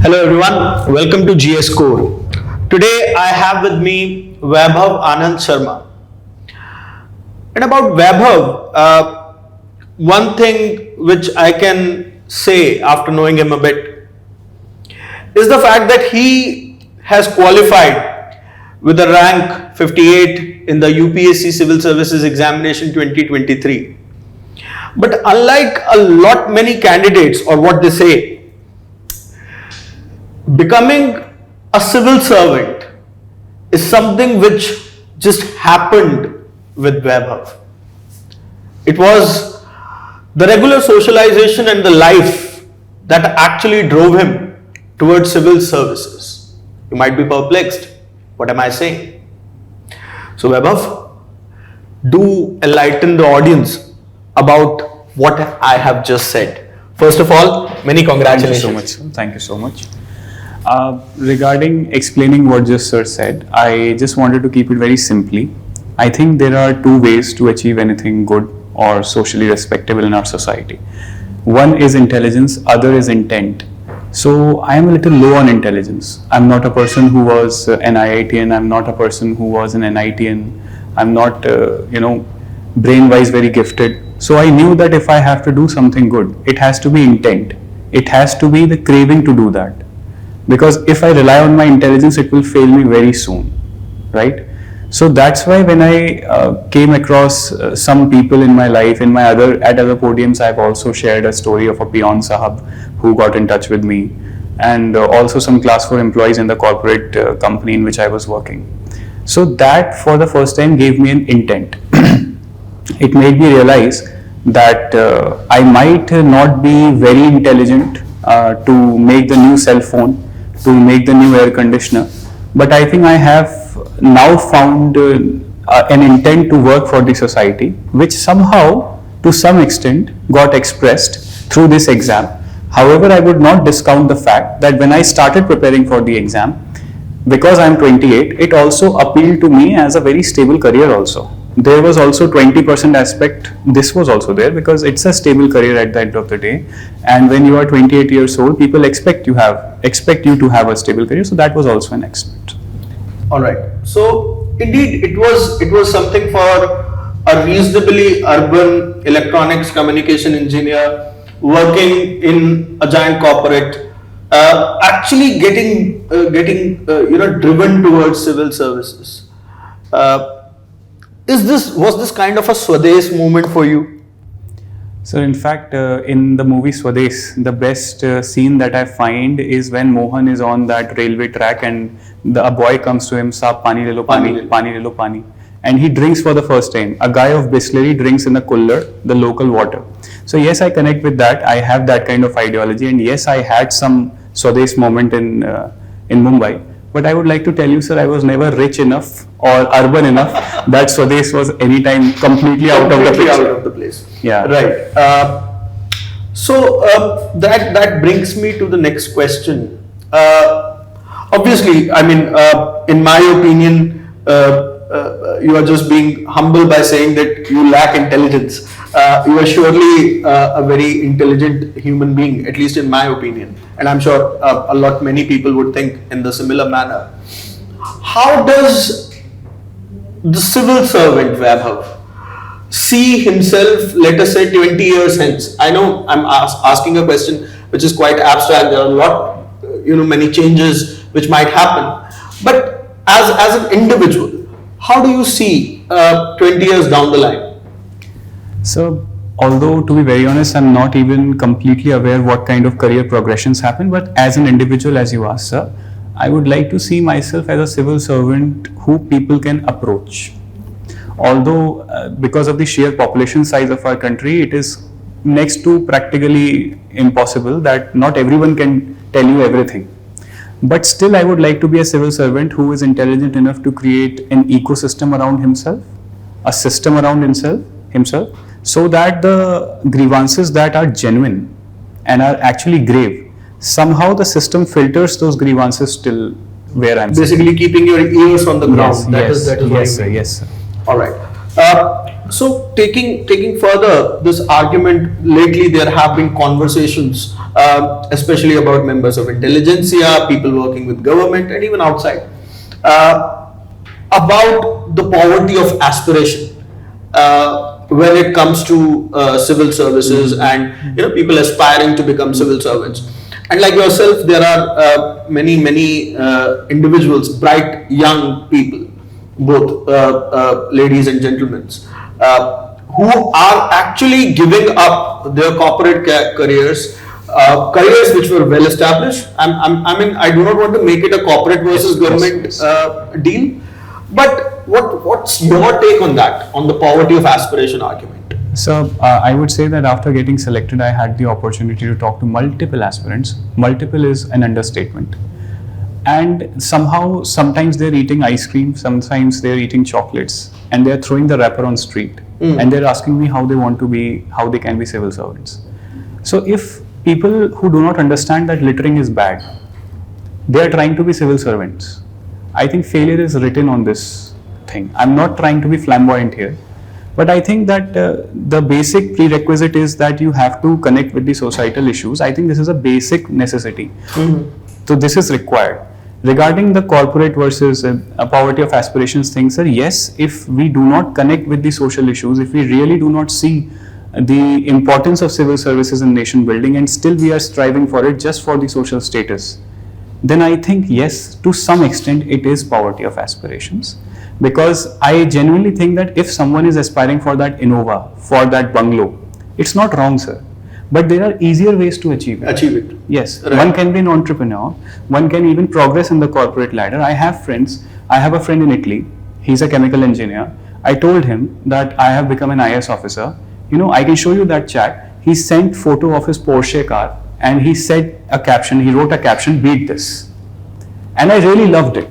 Hello everyone, welcome to GS Core. Today I have with me Vaibhav Anand Sharma. And about Vaibhav, one thing which I can say after knowing him a bit is the fact that he has qualified with a rank 58 in the UPSC Civil Services Examination 2023. But unlike a lot many candidates, or what they say, becoming a civil servant is something which just happened with Vaibhav. It was the regular socialization and the life that actually drove him towards civil services. You might be perplexed. What am I saying? So Vaibhav, do enlighten the audience about what I have just said. First of all, many congratulations. Thank you so much. Thank you so much. Regarding explaining what just sir said, I just wanted to keep it very simply. I think there are two ways to achieve anything good or socially respectable in our society. One is intelligence, other is intent. So I am a little low on intelligence. I'm not a person who was an IITian, I'm not a person who was an NITian, I'm not, brain-wise very gifted. So I knew that if I have to do something good, it has to be intent. It has to be the craving to do that. Because if I rely on my intelligence, it will fail me very soon, right? So that's why when I came across some people in my life, at other podiums, I've also shared a story of a peon sahab who got in touch with me, and also some class 4 employees in the corporate company in which I was working. So that for the first time gave me an intent. It made me realize that I might not be very intelligent to make the new cell phone, to make the new air conditioner, but I think I have now found an intent to work for the society, which somehow to some extent got expressed through this exam. However, I would not discount the fact that when I started preparing for the exam, because I am 28, it also appealed to me as a very stable career also. There was also 20% aspect, this was also there, because it's a stable career at the end of the day, and when you are 28 years old, people expect you to have a stable career, so that was also an aspect. Alright, so indeed it was something for a reasonably urban electronics communication engineer working in a giant corporate, actually getting driven towards civil services. Was this kind of a Swades moment for you? So in fact, in the movie Swades, the best scene that I find is when Mohan is on that railway track and a boy comes to him, "Saab, pani le lo, pani le lo, pani." And he drinks for the first time. A guy of Bisleri drinks in a cooler, the local water. So yes, I connect with that. I have that kind of ideology, and yes, I had some Swades moment in Mumbai. But I would like to tell you, sir, I was never rich enough or urban enough that Swades was anytime completely out of the picture. Out of the place. Yeah. Right. So that brings me to the next question. Obviously, I mean, in my opinion, you are just being humble by saying that you lack intelligence. You are surely a very intelligent human being, at least in my opinion. And I'm sure many people would think in the similar manner. How does the civil servant, Vaibhav, see himself, let us say 20 years hence? I know I'm asking a question which is quite abstract. There are many changes which might happen. But as an individual, how do you see 20 years down the line? So, although to be very honest, I'm not even completely aware what kind of career progressions happen, but as an individual, as you asked, sir, I would like to see myself as a civil servant who people can approach. Although, because of the sheer population size of our country, it is next to practically impossible that not everyone can tell you everything. But still, I would like to be a civil servant who is intelligent enough to create an ecosystem around himself, a system around himself, so that the grievances that are genuine and are actually grave, somehow the system filters those grievances till where I'm basically keeping your ears on the ground. Yes, sir. All right. So taking further this argument, lately there have been conversations, especially about members of intelligentsia, people working with government, and even outside, about the poverty of aspiration when it comes to civil services and people aspiring to become civil servants. And like yourself, there are many individuals, bright young people, both ladies and gentlemen, who are actually giving up their corporate careers, careers which were well established. I mean, I do not want to make it a corporate versus government deal, but what's your take on that, on the poverty of aspiration argument? So I would say that after getting selected, I had the opportunity to talk to multiple aspirants. Multiple is an understatement. And somehow, sometimes they're eating ice cream, sometimes they're eating chocolates, and they're throwing the wrapper on street. And they're asking me how they can be civil servants. So if people who do not understand that littering is bad, they are trying to be civil servants, I think failure is written on this thing. I'm not trying to be flamboyant here, but I think that the basic prerequisite is that you have to connect with the societal issues. I think this is a basic necessity. So this is required. Regarding the corporate versus poverty of aspirations thing, sir, yes, if we do not connect with the social issues, if we really do not see the importance of civil services in nation building and still we are striving for it just for the social status, then I think yes, to some extent it is poverty of aspirations. Because I genuinely think that if someone is aspiring for that Innova, for that bungalow, it's not wrong, sir. But there are easier ways to achieve it. Yes, right. One can be an entrepreneur, one can even progress in the corporate ladder. I have a friend in Italy, he's a chemical engineer. I told him that I have become an IS officer. I can show you that chat. He sent photo of his Porsche car and he wrote a caption, beat this. And I really loved it.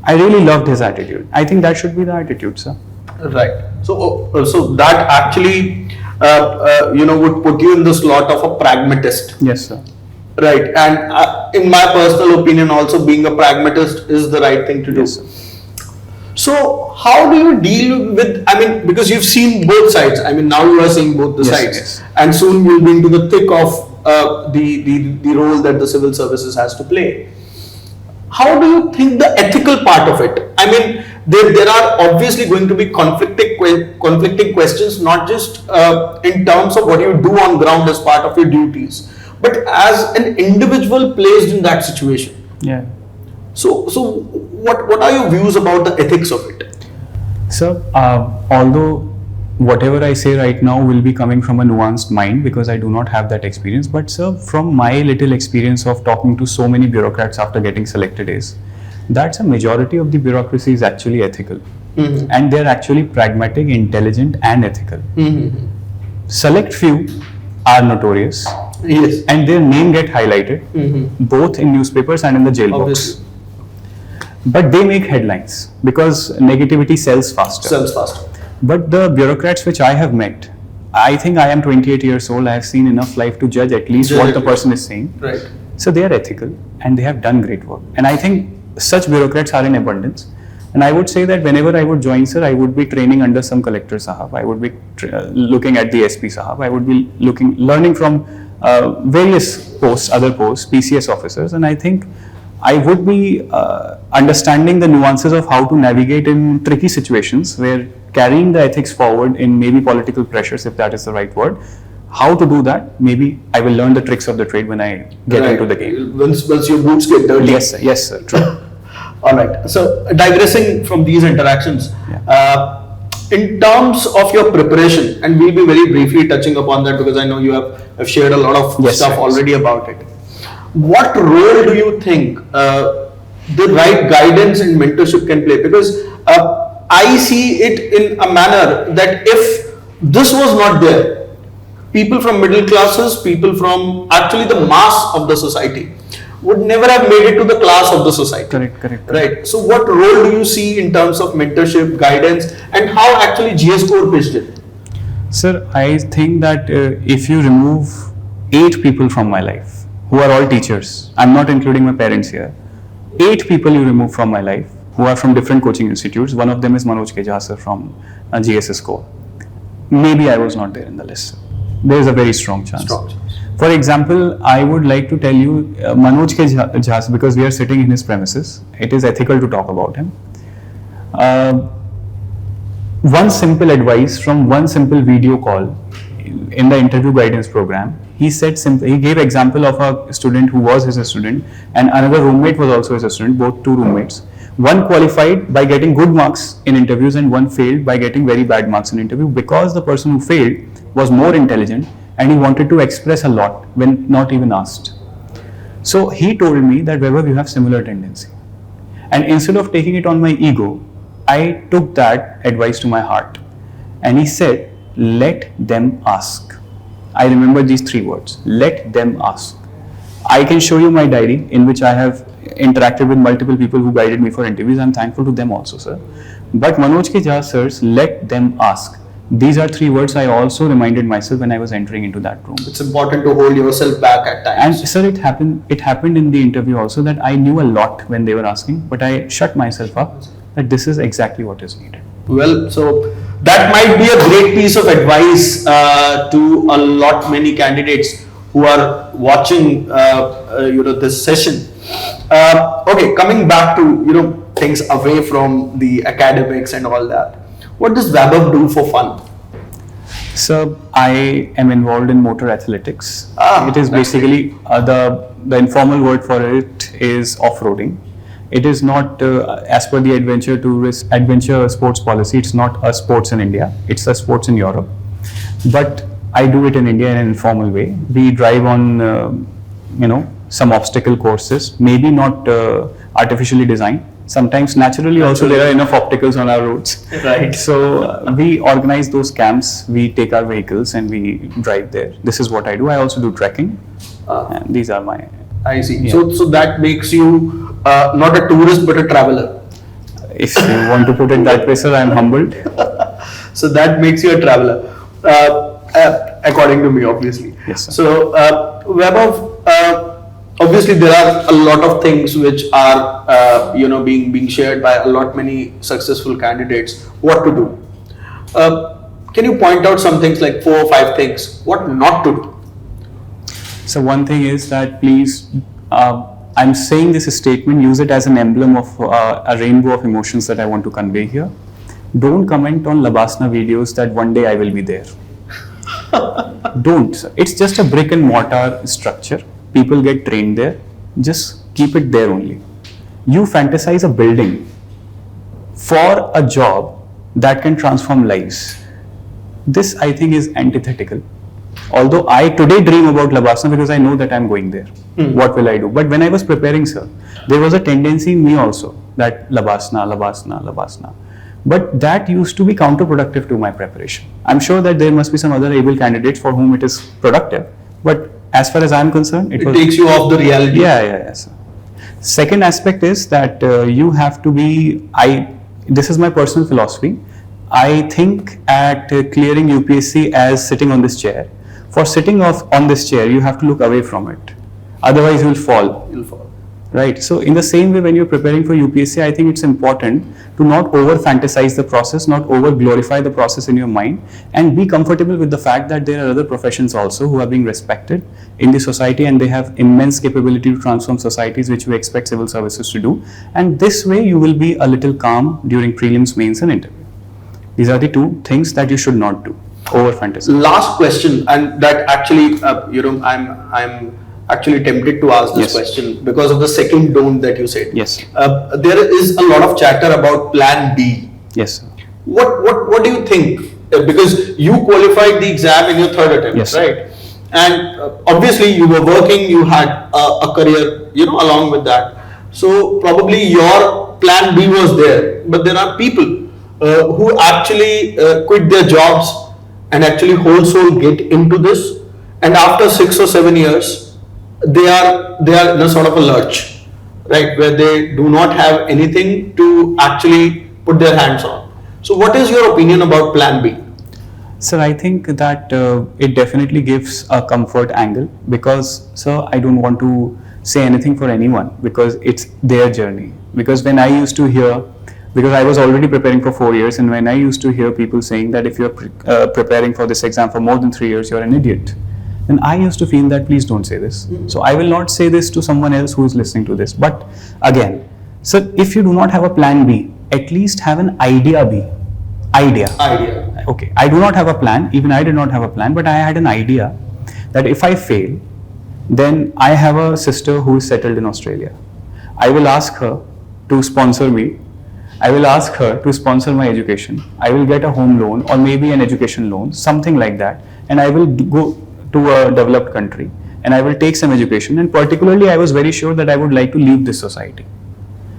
I really loved his attitude. I think that should be the attitude, sir. Right. So that actually would put you in the slot of a pragmatist. Yes, sir. Right. And in my personal opinion, also being a pragmatist is the right thing to do. Yes, sir. So how do you deal with, because you've seen both sides. Now you are seeing both the sides. Yes. And soon you'll be into the thick of the role that the civil services has to play. How do you think the ethical part of it? There are obviously going to be conflicting questions, not just in terms of what you do on ground as part of your duties, but as an individual placed in that situation. Yeah. So what are your views about the ethics of it? Sir, although whatever I say right now will be coming from a nuanced mind because I do not have that experience, but sir, from my little experience of talking to so many bureaucrats after getting selected is, that's a majority of the bureaucracy is actually ethical. And they're actually pragmatic, intelligent and ethical. Select few are notorious. Yes. And their name get highlighted both in newspapers and in the jail box. But they make headlines because negativity sells faster. But the bureaucrats which I have met, I think I am 28 years old, I have seen enough life to judge at least what the person is saying. Right. So they are ethical and they have done great work. And I think such bureaucrats are in abundance. And I would say that whenever I would join, sir, I would be training under some collector sahab. I would be looking at the SP sahab. I would be learning from various other posts, PCS officers. And I think I would be understanding the nuances of how to navigate in tricky situations where carrying the ethics forward in maybe political pressures, if that is the right word, how to do that, maybe I will learn the tricks of the trade when I get into the game. Once your boots get dirty. Yes sir, true. All right. So digressing from these interactions, in terms of your preparation, and we'll be very briefly touching upon that because I know you have shared a lot of stuff already about it. What role do you think the right guidance and mentorship can play? Because I see it in a manner that if this was not there, people from middle classes, people from actually the mass of the society would never have made it to the class of the society. Correct. Right. So what role do you see in terms of mentorship, guidance, and how actually GS Core pitched it? Sir, I think that if you remove 8 people from my life, who are all teachers, I'm not including my parents here, 8 people you remove from my life, who are from different coaching institutes. One of them is Manoj Keja sir from GSS Core. maybe I was not there in the list. There is a very strong chance. Strong chance. For example, I would like to tell you Manoj ke Jha, because we are sitting in his premises. It is ethical to talk about him. One simple advice from one simple video call in the interview guidance program. He said he gave example of a student who was his student, and another roommate was also his student, both two roommates. One qualified by getting good marks in interviews and one failed by getting very bad marks in interview, because the person who failed was more intelligent and he wanted to express a lot when not even asked. So he told me that, Vaibhav, you have similar tendency. And instead of taking it on my ego, I took that advice to my heart. And he said, let them ask. I remember these 3 words, let them ask. I can show you my diary in which I have interacted with multiple people who guided me for interviews. I'm thankful to them also, sir. But Manoj Ke Jha sirs, let them ask. These are 3 words I also reminded myself when I was entering into that room. It's important to hold yourself back at times. And sir, it happened in the interview also that I knew a lot when they were asking, but I shut myself up that this is exactly what is needed. Well, so that might be a great piece of advice to a lot many candidates who are watching this session. Okay, coming back to things away from the academics and all that. What does Vaibhav do for fun? So I am involved in motor athletics. It is basically the informal word for it is off-roading. It is not as per the adventure sports policy. It's not a sports in India. It's a sports in Europe. But I do it in India in an informal way. We drive on some obstacle courses, maybe not artificially designed. Sometimes naturally also there are enough obstacles on our roads. Right. So we organize those camps, we take our vehicles and we drive there. This is what I do. I also do trekking. And these are my... I see. Yeah. So that makes you not a tourist but a traveler. If you want to put it that way, sir, I am humbled. So that makes you a traveler, according to me, obviously. Yes, sir. So Vaibhav, obviously there are a lot of things which are being shared by many successful candidates. What to do? Can you point out some things, like 4 or 5 things what not to do? So one thing is that please, I'm saying this statement, use it as an emblem of a rainbow of emotions that I want to convey here. Don't comment on Labasna videos that one day I will be there. Don't. It's just a brick and mortar structure. People get trained there. Just keep it there only. You fantasize a building for a job that can transform lives. This, I think, is antithetical. Although I today dream about Labasna because I know that I'm going there. What will I do? But when I was preparing, sir, there was a tendency in me also that Labasna. But that used to be counterproductive to my preparation. I'm sure that there must be some other able candidates for whom it is productive. But as far as I'm concerned, it takes you off the reality. Yeah, sir. Second aspect is that you have to be, this is my personal philosophy. I think at clearing UPSC as sitting on this chair. For sitting on this chair, you have to look away from it. Otherwise, you will fall. You'll fall. Right. So in the same way, when you're preparing for UPSC, I think it's important to not over fantasize the process, not over glorify the process in your mind, and be comfortable with the fact that there are other professions also who are being respected in the society and they have immense capability to transform societies, which we expect civil services to do. And this way you will be a little calm during prelims, mains and interview. These are the 2 things that you should not do. Over fantasize. Last question, and that actually, I'm actually tempted to ask this question because of the second don't that you said. Yes. There is a lot of chatter about Plan B. Yes. What do you think? Because you qualified the exam in your 3rd attempt, yes, right? And obviously you were working, you had a career, along with that. So probably your Plan B was there. But there are people who actually quit their jobs and actually wholesale get into this, and after 6 or 7 years they are in a sort of a lurch, right, where they do not have anything to actually put their hands on. So what is your opinion about Plan B? Sir, I think that it definitely gives a comfort angle because, sir, I don't want to say anything for anyone because it's their journey. Because when I used to hear because I was already preparing for 4 years, and when I used to hear people saying that if you're preparing for this exam for more than 3 years, you're an idiot, then I used to feel that please don't say this. So I will not say this to someone else who is listening to this. But again, so if you do not have a plan B, at least have an idea B. Idea. Okay, I do not have a plan, even I did not have a plan, but I had an idea that if I fail, then I have a sister who is settled in Australia. I will ask her to sponsor me. I will ask her to sponsor my education. I will get a home loan or maybe an education loan, something like that, and I will go to a developed country and I will take some education, and particularly I was very sure that I would like to leave this society.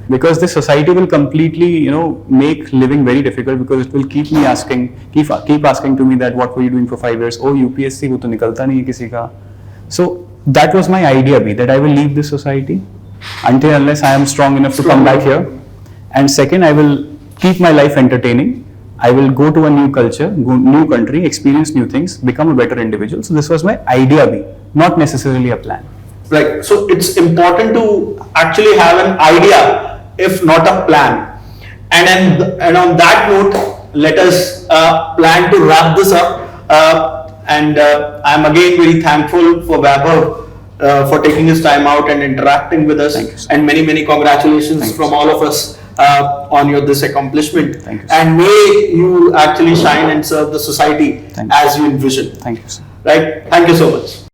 Because this society will completely, make living very difficult, because it will keep asking to me that what were you doing for 5 years? Oh, UPSC wo to nikalta nahi hai kisi ka. So that was my idea B, that I will leave this society until unless I am strong enough to come back here. And second, I will keep my life entertaining. I will go to a new culture, new country, experience new things, become a better individual. So this was my idea B, not necessarily a plan. Right. So it's important to actually have an idea, if not a plan. And on that note, let us plan to wrap this up. And I'm again very thankful for Vaibhav for taking his time out and interacting with us. Thank you, sir. And many congratulations Thank you, from sir. all of us on this accomplishment. Thank you, sir. And may you actually shine and serve the society Thank you. as you envision. Thank you, sir. Right. Thank you so much.